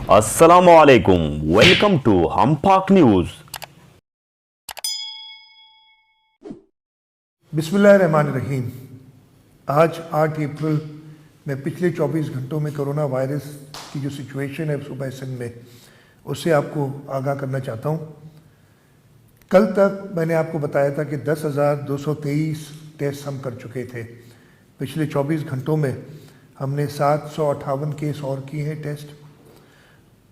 अस्सलामुअलैकुम, welcome to हम पाक न्यूज़। बिस्मिल्लाहिर्रहमानिर्रहीम। आज 8 अप्रैल में पिछले 24 घंटों में कोरोना वायरस की जो सिचुएशन है सूबा सिंध में, उससे आपको आगाह करना चाहता हूँ। कल तक मैंने आपको बताया था कि 10,223 टेस्ट हम कर चुके थे। पिछले 24 घंटों में हमने 758 केस और किए हैं टेस्ट,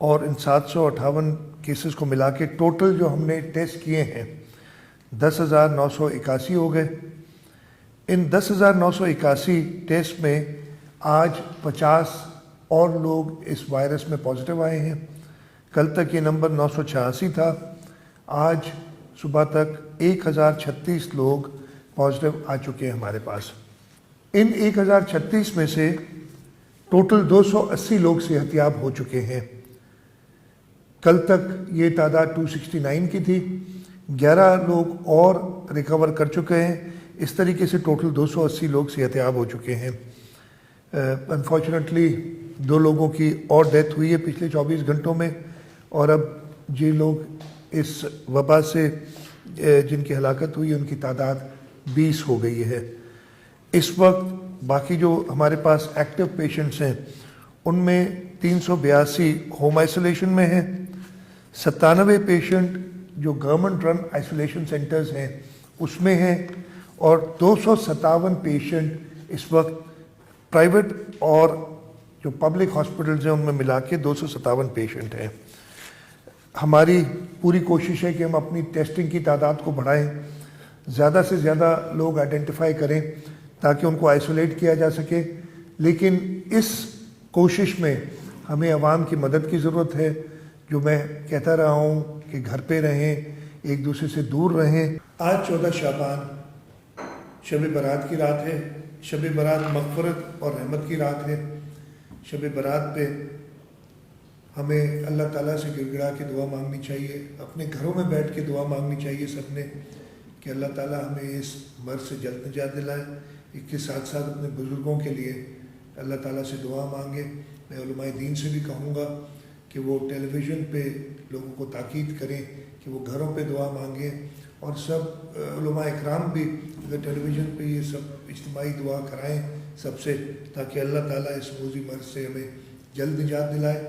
और इन 758 केसेस को मिला के टोटल जो हमने टेस्ट किए हैं 10,981 हो गए। इन 10,981 टेस्ट में आज 50 और लोग इस वायरस में पॉजिटिव आए हैं। कल तक ये नंबर 986 था। आज सुबह तक 1,036 लोग पॉजिटिव आ चुके हैं हमारे पास। इन 1,036 में से टोटल 280 लोग सेहतियाब हो चुके हैं। कल तक ये तादाद 269 की थी। 11 लोग और रिकवर कर चुके हैं। इस तरीके से टोटल 280 लोग सेहतियाब हो चुके हैं। अनफॉर्चुनेटली 2 लोगों की और डेथ हुई है पिछले 24 घंटों में, और अब ये लोग इस वबा से जिनकी हलाकत हुई उनकी तादाद 20 हो गई है। इस वक्त बाकी जो हमारे पास एक्टिव पेशेंट्स हैं उनमें 382 होम आइसोलेशन में हैं, 97 पेशेंट जो गवर्नमेंट रन आइसोलेशन सेंटर्स हैं उसमें हैं, और 257 पेशेंट इस वक्त प्राइवेट और जो पब्लिक हॉस्पिटल्स हैं उनमें मिला के 257 पेशेंट हैं। हमारी पूरी कोशिश है कि हम अपनी टेस्टिंग की तादाद को बढ़ाएं, ज़्यादा से ज़्यादा लोग आइडेंटिफाई करें ताकि उनको आइसोलेट किया जा सके। लेकिन इस कोशिश में हमें आवाम की मदद की ज़रूरत है। जो मैं कहता रहा हूँ कि घर पे रहें, एक दूसरे से दूर रहें। आज 14 शाबान शब बारात की रात है। शब बारात मग़फ़िरत और रहमत की रात है। शब बारात पे हमें अल्लाह ताला से गिड़गिड़ा के दुआ मांगनी चाहिए। अपने घरों में बैठ के दुआ मांगनी चाहिए सबने कि अल्लाह ताला हमें इस मर्ज़ से जल्द निजात दिलाए। इसके साथ साथ अपने बुज़ुर्गों के लिए अल्लाह ताला से दुआ मांगे। मैं उलमाए दीन से भी कहूँगा कि वो टेलीविज़न पे लोगों को ताकीद करें कि वो घरों पे दुआ मांगें, और सब उलमा इकराम भी अगर टेलीविज़न पे ये सब इज्तिमाई दुआ कराएं सबसे, ताकि अल्लाह ताला इस मोज़ी मर्ज़ से हमें जल्द निजात दिलाए।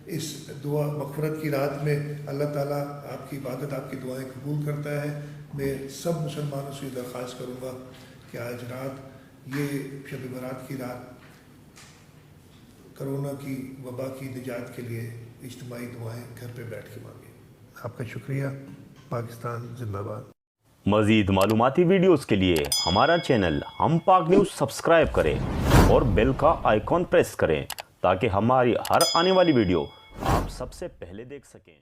इस दुआ मग़फ़िरत की रात में अल्लाह ताला आपकी इबादत, आपकी दुआएं कबूल करता है। मैं सब मुसलमानों से दरख्वास्त करूँगा कि आज रात ये शब बारात की रात कोरोना की वबा की निजात के लिए इज्तिमाई दुआएं घर पे बैठ के मांगें। आपका शुक्रिया। पाकिस्तान जिंदाबाद। मज़ीद मालूमाती वीडियोज़ के लिए हमारा चैनल हम पाक न्यूज़ सब्सक्राइब करें और बेल का आइकॉन प्रेस करें ताकि हमारी हर आने वाली वीडियो आप सबसे पहले देख सकें।